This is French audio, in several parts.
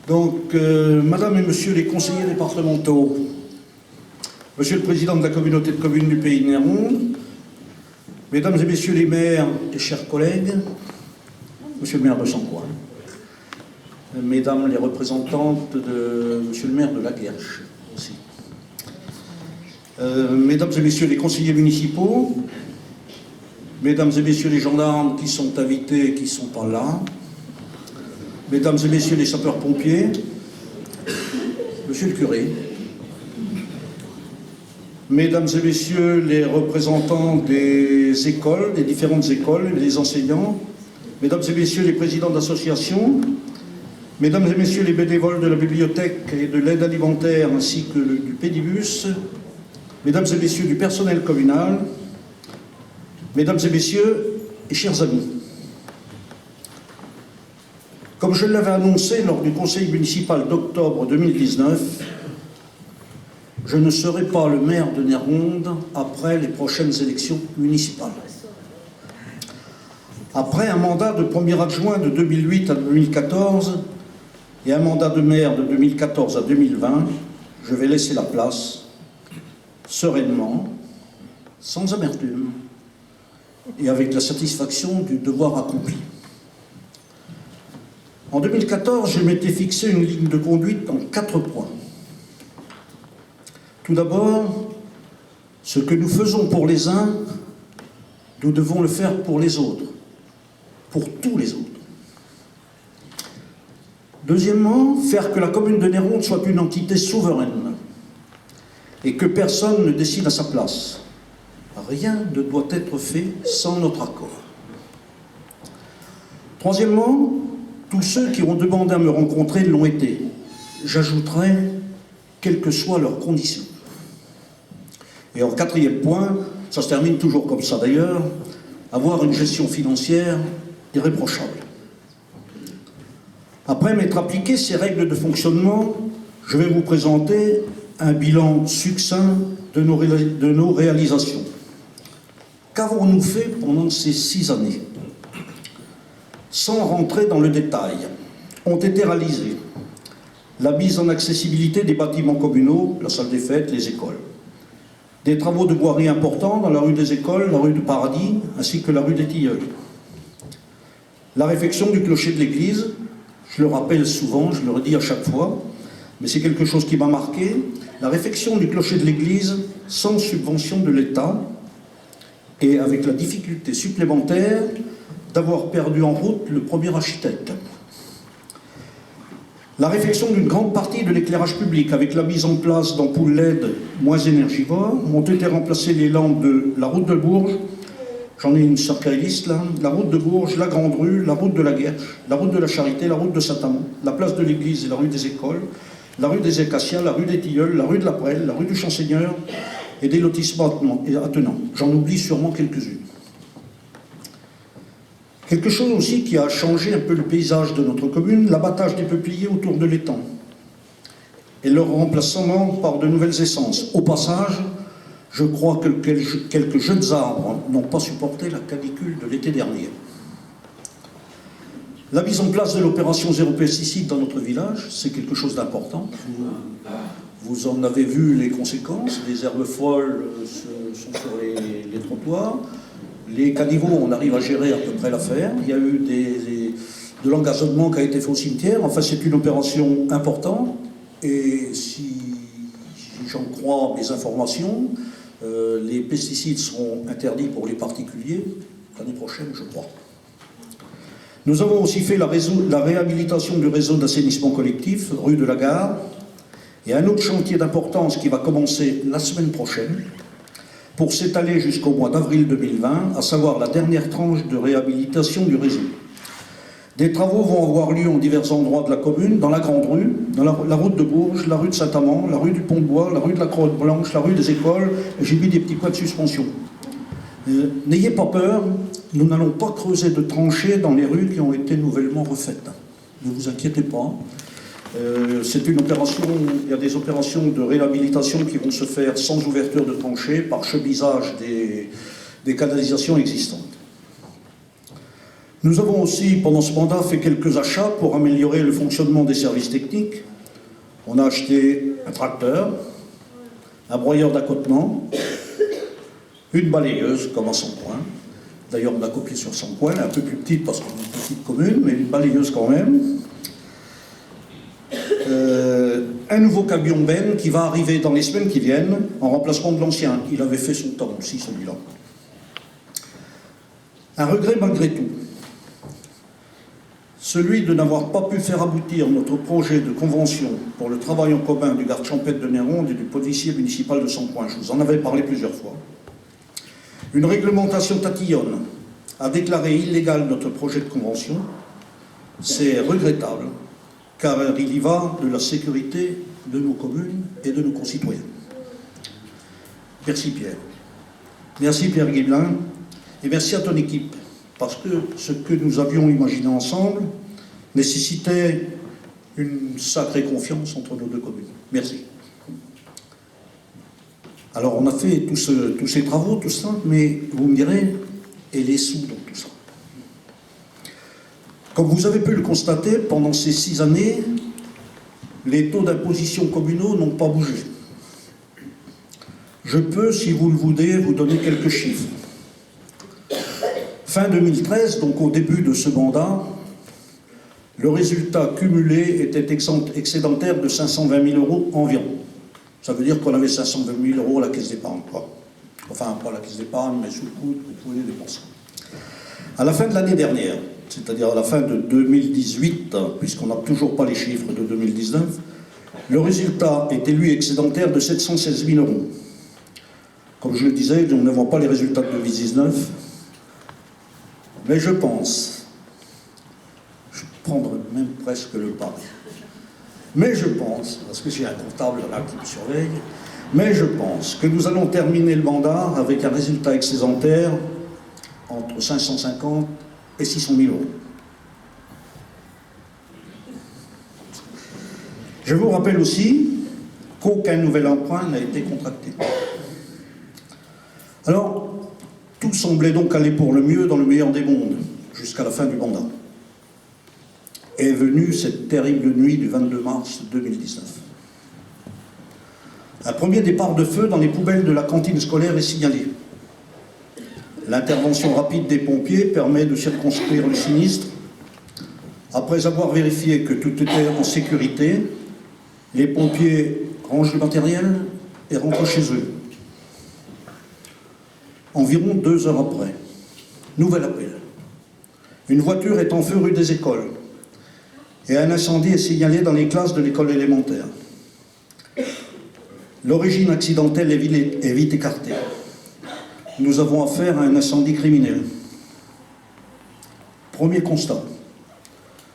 Donc, Madame et Monsieur les conseillers départementaux, Monsieur le Président de la communauté de communes du Pays de Néronde, Mesdames et Messieurs les maires et chers collègues, Monsieur le maire de Sancoin, Mesdames les représentantes de Monsieur le maire de La Guerche aussi, Mesdames et Messieurs les conseillers municipaux, Mesdames et Messieurs les gendarmes qui sont invités et qui ne sont pas là, Mesdames et Messieurs les sapeurs-pompiers, Monsieur le curé, Mesdames et Messieurs les représentants des écoles, des différentes écoles, les enseignants, Mesdames et Messieurs les présidents d'associations, Mesdames et Messieurs les bénévoles de la bibliothèque et de l'aide alimentaire ainsi que du pédibus, Mesdames et Messieurs du personnel communal, Mesdames et Messieurs et chers amis. Comme je l'avais annoncé lors du conseil municipal d'octobre 2019, je ne serai pas le maire de Néronde après les prochaines élections municipales. Après un mandat de premier adjoint de 2008 à 2014 et un mandat de maire de 2014 à 2020, je vais laisser la place, sereinement, sans amertume et avec la satisfaction du devoir accompli. En 2014, je m'étais fixé une ligne de conduite en 4 points. Tout d'abord, ce que nous faisons pour les uns, nous devons le faire pour les autres, pour tous les autres. Deuxièmement, faire que la commune de Néronde soit une entité souveraine et que personne ne décide à sa place. Rien ne doit être fait sans notre accord. Troisièmement, tous ceux qui ont demandé à me rencontrer l'ont été. J'ajouterai, quelles que soient leurs conditions. Et en 4e point, ça se termine toujours comme ça d'ailleurs, avoir une gestion financière irréprochable. Après m'être appliqué ces règles de fonctionnement, je vais vous présenter un bilan succinct de nos réalisations. Qu'avons-nous fait pendant ces 6 années ? Sans rentrer dans le détail, ont été réalisés la mise en accessibilité des bâtiments communaux, la salle des fêtes, les écoles. Des travaux de voirie importants dans la rue des Écoles, la rue du Paradis, ainsi que la rue des Tilleuls. La réfection du clocher de l'église, je le rappelle souvent, je le redis à chaque fois, mais c'est quelque chose qui m'a marqué. La réfection du clocher de l'église sans subvention de l'État et avec la difficulté supplémentaire d'avoir perdu en route le premier architecte. La réfection d'une grande partie de l'éclairage public avec la mise en place d'ampoules LED moins énergivores ont été remplacées les lampes de la route de Bourges, j'en ai une sur liste là, la route de Bourges, la Grande Rue, la route de la Guerche, la route de la Charité, la route de Saint-Amand, la place de l'église et la rue des Écoles, la rue des Acacias, la rue des Tilleuls, la rue de la Prelle, la rue du Champseigneur et des lotissements attenants. J'en oublie sûrement quelques-unes. Quelque chose aussi qui a changé un peu le paysage de notre commune, l'abattage des peupliers autour de l'étang et leur remplacement par de nouvelles essences. Au passage, je crois que quelques jeunes arbres n'ont pas supporté la canicule de l'été dernier. La mise en place de l'opération zéro pesticide dans notre village, c'est quelque chose d'important. Vous en avez vu les conséquences, les herbes folles sont sur les trottoirs. Les caniveaux, on arrive à gérer à peu près l'affaire. Il y a eu de l'engazonnement qui a été fait au cimetière. Enfin, c'est une opération importante. Et si j'en crois mes informations, les pesticides seront interdits pour les particuliers l'année prochaine, je crois. Nous avons aussi fait la réhabilitation du réseau d'assainissement collectif, rue de la Gare, et un autre chantier d'importance qui va commencer la semaine prochaine, pour s'étaler jusqu'au mois d'avril 2020, à savoir la dernière tranche de réhabilitation du réseau. Des travaux vont avoir lieu en divers endroits de la commune, dans la Grande Rue, dans la route de Bourges, la rue de Saint-Amand, la rue du Pont-de-Bois, la rue de la Croix-Blanche, la rue des Écoles, et j'ai mis des petits points de suspension. N'ayez pas peur, nous n'allons pas creuser de tranchées dans les rues qui ont été nouvellement refaites. Ne vous inquiétez pas. C'est une opération, il y a des opérations de réhabilitation qui vont se faire sans ouverture de tranchées, par chemisage des canalisations existantes. Nous avons aussi, pendant ce mandat, fait quelques achats pour améliorer le fonctionnement des services techniques. On a acheté un tracteur, un broyeur d'accotement, une balayeuse, comme à Sancoins. D'ailleurs, on a copié sur Sancoins, un peu plus petite parce qu'on est une petite commune, mais une balayeuse quand même. Un nouveau camion Ben qui va arriver dans les semaines qui viennent, en remplacement de l'ancien. Il avait fait son temps aussi, celui-là. Un regret malgré tout. Celui de n'avoir pas pu faire aboutir notre projet de convention pour le travail en commun du garde champêtre de Néronde et du policier municipal de Sancoins. Je vous en avais parlé plusieurs fois. Une réglementation tatillonne a déclaré illégal notre projet de convention. C'est regrettable, car il y va de la sécurité de nos communes et de nos concitoyens. Merci Pierre. Merci Pierre Guiblin, et merci à ton équipe, parce que ce que nous avions imaginé ensemble nécessitait une sacrée confiance entre nos deux communes. Merci. Alors on a fait tous ces travaux, tout ça, mais vous me direz, et les sous dans tout ça? Comme vous avez pu le constater, pendant ces 6 années, les taux d'imposition communaux n'ont pas bougé. Je peux, si vous le voulez, vous donner quelques chiffres. Fin 2013, donc au début de ce mandat, le résultat cumulé était excédentaire de 520 000 € environ. Ça veut dire qu'on avait 520 000 € à la caisse d'épargne, quoi. Enfin, pas à la caisse d'épargne, mais sous le coude, vous pouvez les dépenser. À la fin de l'année dernière, c'est-à-dire à la fin de 2018, puisqu'on n'a toujours pas les chiffres de 2019, le résultat était, lui, excédentaire de 716 000 €. Comme je le disais, on ne voit pas les résultats de 2019, mais je pense, je vais prendre même presque le pas, mais je pense, parce que j'ai un comptable là qui me surveille, mais je pense que nous allons terminer le mandat avec un résultat excédentaire entre 550 et 600 000 €. Je vous rappelle aussi qu'aucun nouvel emprunt n'a été contracté. Alors, tout semblait donc aller pour le mieux dans le meilleur des mondes, jusqu'à la fin du mandat. Est venue cette terrible nuit du 22 mars 2019. Un premier départ de feu dans les poubelles de la cantine scolaire est signalé. L'intervention rapide des pompiers permet de circonscrire le sinistre. Après avoir vérifié que tout était en sécurité, les pompiers rangent le matériel et rentrent chez eux. Environ 2 heures après, nouvel appel. Une voiture est en feu rue des Écoles et un incendie est signalé dans les classes de l'école élémentaire. L'origine accidentelle est vite écartée. Nous avons affaire à un incendie criminel. Premier constat.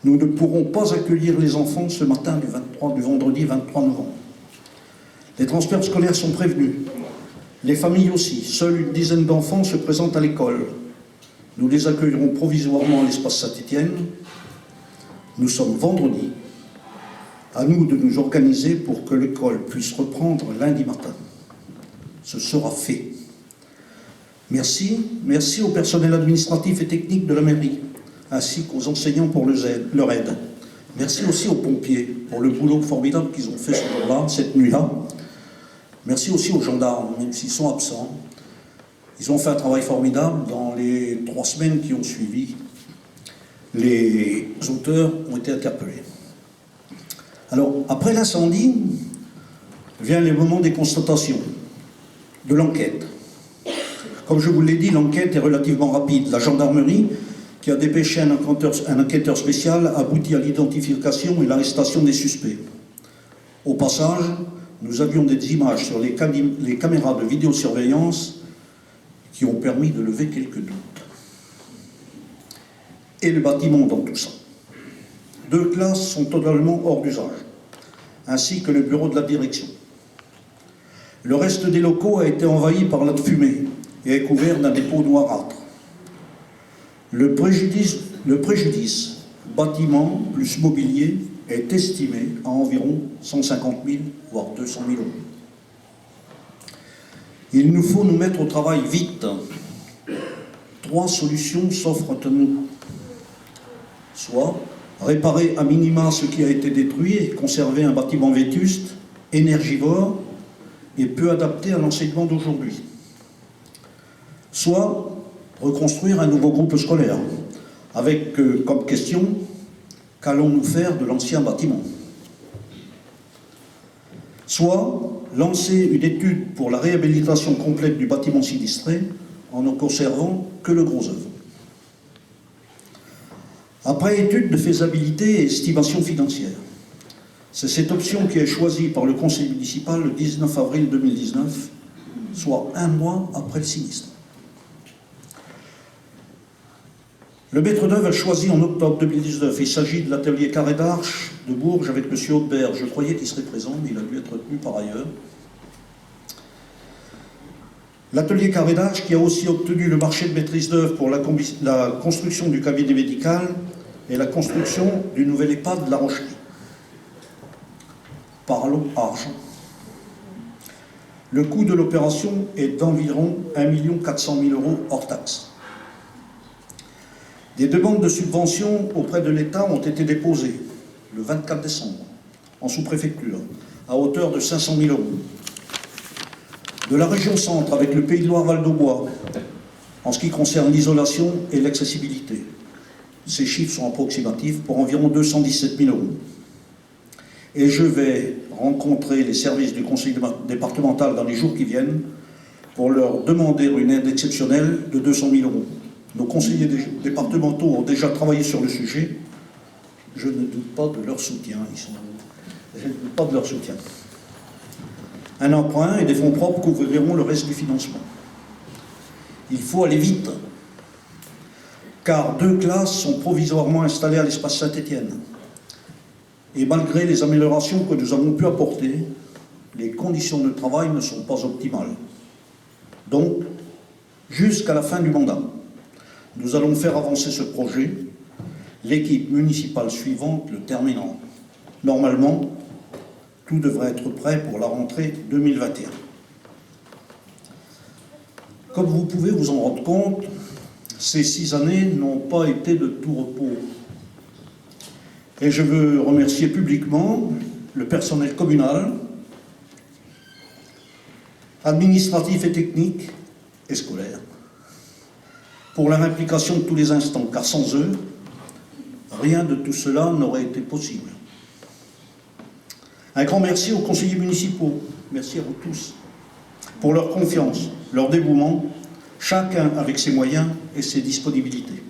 Nous ne pourrons pas accueillir les enfants ce matin du vendredi 23 novembre. Les transferts scolaires sont prévenus. Les familles aussi. Seule une dizaine d'enfants se présentent à l'école. Nous les accueillerons provisoirement à l'espace Saint-Étienne. Nous sommes vendredi. À nous de nous organiser pour que l'école puisse reprendre lundi matin. Ce sera fait. Merci au personnel administratif et technique de la mairie, ainsi qu'aux enseignants pour leur aide. Merci aussi aux pompiers pour le boulot formidable qu'ils ont fait ce jour-là, cette nuit-là. Merci aussi aux gendarmes, même s'ils sont absents. Ils ont fait un travail formidable dans les 3 semaines qui ont suivi. Les auteurs ont été interpellés. Alors, après l'incendie, vient le moment des constatations, de l'enquête. Comme je vous l'ai dit, l'enquête est relativement rapide. La gendarmerie, qui a dépêché un enquêteur spécial, aboutit à l'identification et l'arrestation des suspects. Au passage, nous avions des images sur les caméras de vidéosurveillance qui ont permis de lever quelques doutes. Et le bâtiment dans tout ça. 2 classes sont totalement hors d'usage, ainsi que le bureau de la direction. Le reste des locaux a été envahi par la fumée et est couvert d'un dépôt noirâtre. Le préjudice, bâtiment plus mobilier, est estimé à environ 150 000, voire 200 000 €. Il nous faut nous mettre au travail vite. 3 solutions s'offrent à nous. soit réparer à minima ce qui a été détruit et conserver un bâtiment vétuste, énergivore et peu adapté à l'enseignement d'aujourd'hui. Soit reconstruire un nouveau groupe scolaire, avec comme question, qu'allons-nous faire de l'ancien bâtiment? Soit lancer une étude pour la réhabilitation complète du bâtiment sinistré en ne conservant que le gros œuvre. Après étude de faisabilité et estimation financière, c'est cette option qui est choisie par le conseil municipal le 19 avril 2019, soit un mois après le sinistre. Le maître d'œuvre est choisi en octobre 2019. Il s'agit de l'atelier Carré d'Arche de Bourges avec M. Hautebert. Je croyais qu'il serait présent, mais il a dû être retenu par ailleurs. L'atelier Carré d'Arche qui a aussi obtenu le marché de maîtrise d'œuvre pour la construction du cabinet médical et la construction du nouvel EHPAD de La Rocherie. Parlons argent. Le coût de l'opération est d'environ 1 400 000 € hors taxes. Des demandes de subvention auprès de l'État ont été déposées le 24 décembre en sous-préfecture à hauteur de 500 000 €. De la région centre avec le Pays de Loire-Val d'Aubois en ce qui concerne l'isolation et l'accessibilité. Ces chiffres sont approximatifs pour environ 217 000 €. Et je vais rencontrer les services du conseil départemental dans les jours qui viennent pour leur demander une aide exceptionnelle de 200 000 €. Nos conseillers départementaux ont déjà travaillé sur le sujet. Je ne doute pas de leur soutien. Je ne doute pas de leur soutien. Un emprunt et des fonds propres couvriront le reste du financement. Il faut aller vite, car 2 classes sont provisoirement installées à l'espace Saint-Étienne. Et malgré les améliorations que nous avons pu apporter, les conditions de travail ne sont pas optimales. Donc, jusqu'à la fin du mandat, nous allons faire avancer ce projet, l'équipe municipale suivante le terminant. Normalement, tout devrait être prêt pour la rentrée 2021. Comme vous pouvez vous en rendre compte, ces 6 années n'ont pas été de tout repos. Et je veux remercier publiquement le personnel communal, administratif et technique et scolaire, pour leur implication de tous les instants, car sans eux, rien de tout cela n'aurait été possible. Un grand merci aux conseillers municipaux, merci à vous tous, pour leur confiance, leur dévouement, chacun avec ses moyens et ses disponibilités.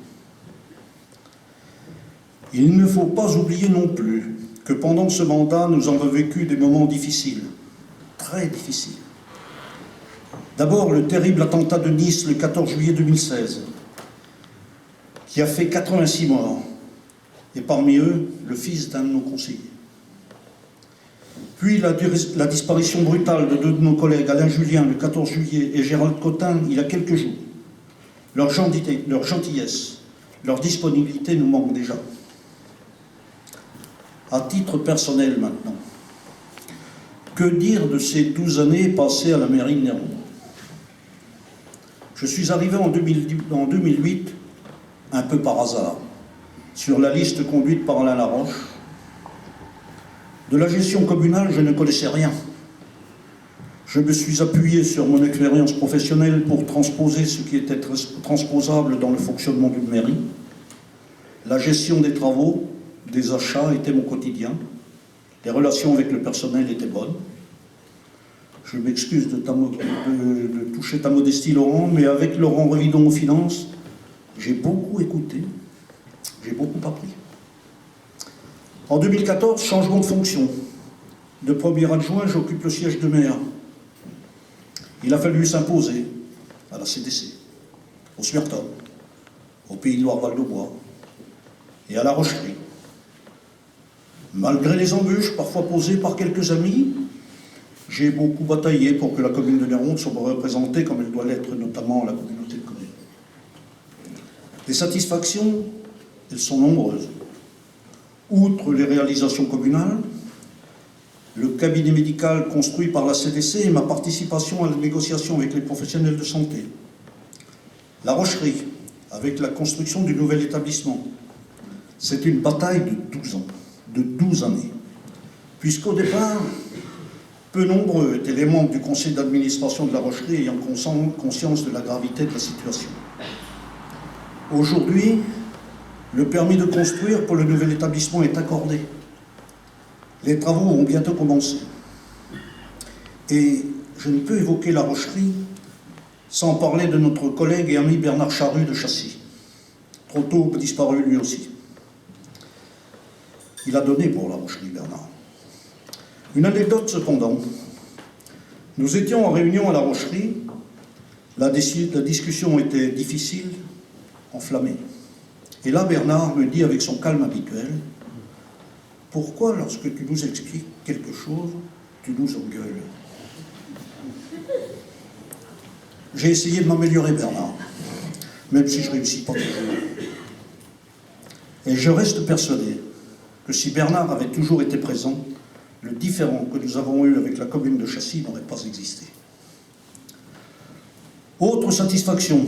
Il ne faut pas oublier non plus que pendant ce mandat, nous avons vécu des moments difficiles, très difficiles. D'abord, le terrible attentat de Nice le 14 juillet 2016, qui a fait 86 morts, et parmi eux, le fils d'un de nos conseillers. Puis la disparition brutale de 2 de nos collègues, Alain Julien le 14 juillet et Gérald Cotin, il y a quelques jours. Leur gentillesse, leur disponibilité nous manquent déjà. À titre personnel maintenant, que dire de ces 12 années passées à la mairie de Néronde? Je suis arrivé en 2008, un peu par hasard, sur la liste conduite par Alain Laroche. De la gestion communale, je ne connaissais rien. Je me suis appuyé sur mon expérience professionnelle pour transposer ce qui était transposable dans le fonctionnement d'une mairie. La gestion des travaux, des achats était mon quotidien. Les relations avec le personnel étaient bonnes. Je m'excuse de toucher ta modestie, Laurent, mais avec Laurent Revidon aux finances, j'ai beaucoup écouté, j'ai beaucoup appris. En 2014, changement de fonction. De premier adjoint, j'occupe le siège de maire. Il a fallu s'imposer à la CDC, au Smerton, au Pays de Loire-Val d'Aubois et à La Rocherie. Malgré les embûches parfois posées par quelques amis, j'ai beaucoup bataillé pour que la commune de Néronde soit représentée comme elle doit l'être, notamment la communauté de communes. Les satisfactions, elles sont nombreuses. Outre les réalisations communales, le cabinet médical construit par la CDC et ma participation à la négociation avec les professionnels de santé. La Rocherie, avec la construction du nouvel établissement. C'est une bataille de 12 ans, de 12 années. Puisqu'au départ, peu nombreux étaient les membres du conseil d'administration de la Rocherie ayant conscience de la gravité de la situation. Aujourd'hui, le permis de construire pour le nouvel établissement est accordé. Les travaux vont bientôt commencer. Et je ne peux évoquer la Rocherie sans parler de notre collègue et ami Bernard Charrue de Chassis, trop tôt disparu lui aussi. Il a donné pour la Rocherie, Bernard. Une anecdote cependant. Nous étions en réunion à la Rocherie, la discussion était difficile, enflammée. Et là, Bernard me dit avec son calme habituel, « Pourquoi, lorsque tu nous expliques quelque chose, tu nous engueules ?» J'ai essayé de m'améliorer, Bernard, même si je ne réussis pas toujours. Et je reste persuadé que si Bernard avait toujours été présent, le différend que nous avons eu avec la commune de Chassis n'aurait pas existé. Autre satisfaction,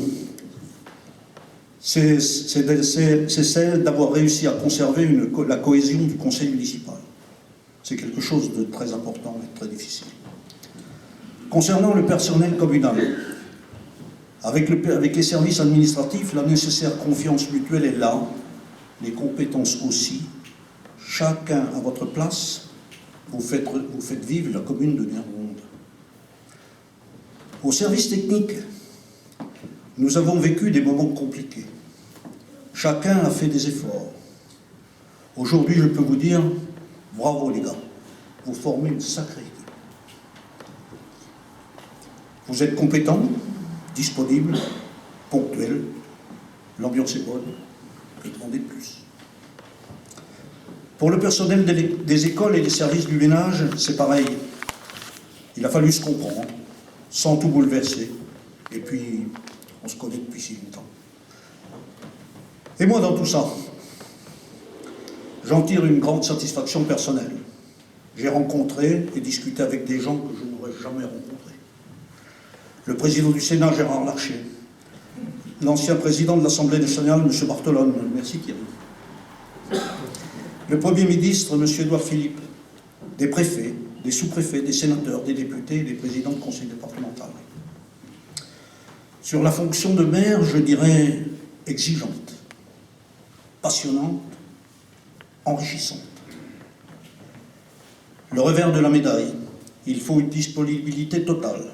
c'est celle d'avoir réussi à conserver la cohésion du conseil municipal. C'est quelque chose de très important et très difficile. Concernant le personnel communal, avec les services administratifs, la nécessaire confiance mutuelle est là, les compétences aussi. Chacun à votre place, vous faites vivre la commune de Niermonde. Au service technique, nous avons vécu des moments compliqués. Chacun a fait des efforts. Aujourd'hui, je peux vous dire, bravo les gars, vous formez une sacrée équipe. Vous êtes compétents, disponibles, ponctuels, l'ambiance est bonne, que demander de plus? Pour le personnel des écoles et des services du ménage, c'est pareil. Il a fallu se comprendre, sans tout bouleverser. Et puis, on se connaît depuis si longtemps. Et moi, dans tout ça, j'en tire une grande satisfaction personnelle. J'ai rencontré et discuté avec des gens que je n'aurais jamais rencontrés. Le président du Sénat, Gérard Larcher, l'ancien président de l'Assemblée nationale, M. Bartolone, merci Thierry, le Premier ministre, M. Édouard Philippe, des préfets, des sous-préfets, des sénateurs, des députés et des présidents de conseil départemental. Sur la fonction de maire, je dirais exigeante, passionnante, enrichissante. Le revers de la médaille, il faut une disponibilité totale.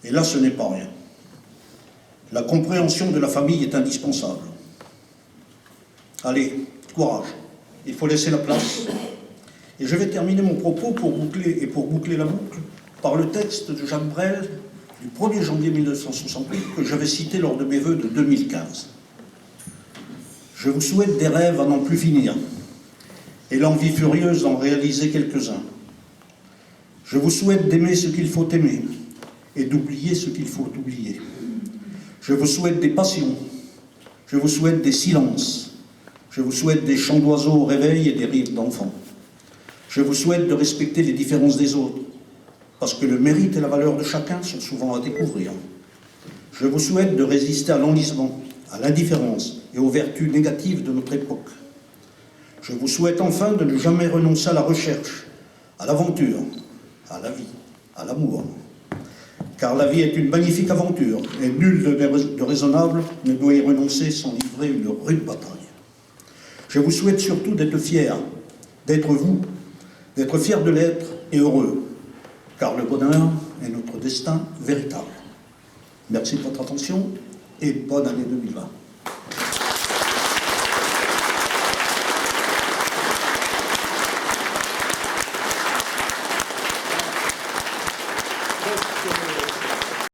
Et là, ce n'est pas rien. La compréhension de la famille est indispensable. Allez, courage. Il faut laisser la place. Et je vais terminer mon propos pour boucler la boucle par le texte de Jacques Brel du 1er janvier 1968 que j'avais cité lors de mes vœux de 2015. Je vous souhaite des rêves à n'en plus finir et l'envie furieuse d'en réaliser quelques-uns. Je vous souhaite d'aimer ce qu'il faut aimer et d'oublier ce qu'il faut oublier. Je vous souhaite des passions, je vous souhaite des silences, je vous souhaite des chants d'oiseaux au réveil et des rires d'enfants. Je vous souhaite de respecter les différences des autres, parce que le mérite et la valeur de chacun sont souvent à découvrir. Je vous souhaite de résister à l'enlisement, à l'indifférence et aux vertus négatives de notre époque. Je vous souhaite enfin de ne jamais renoncer à la recherche, à l'aventure, à la vie, à l'amour. Car la vie est une magnifique aventure, et nul de raisonnable ne doit y renoncer sans livrer une rude bataille. Je vous souhaite surtout d'être fiers, d'être vous, d'être fiers de l'être et heureux, car le bonheur est notre destin véritable. Merci de votre attention et bonne année 2020.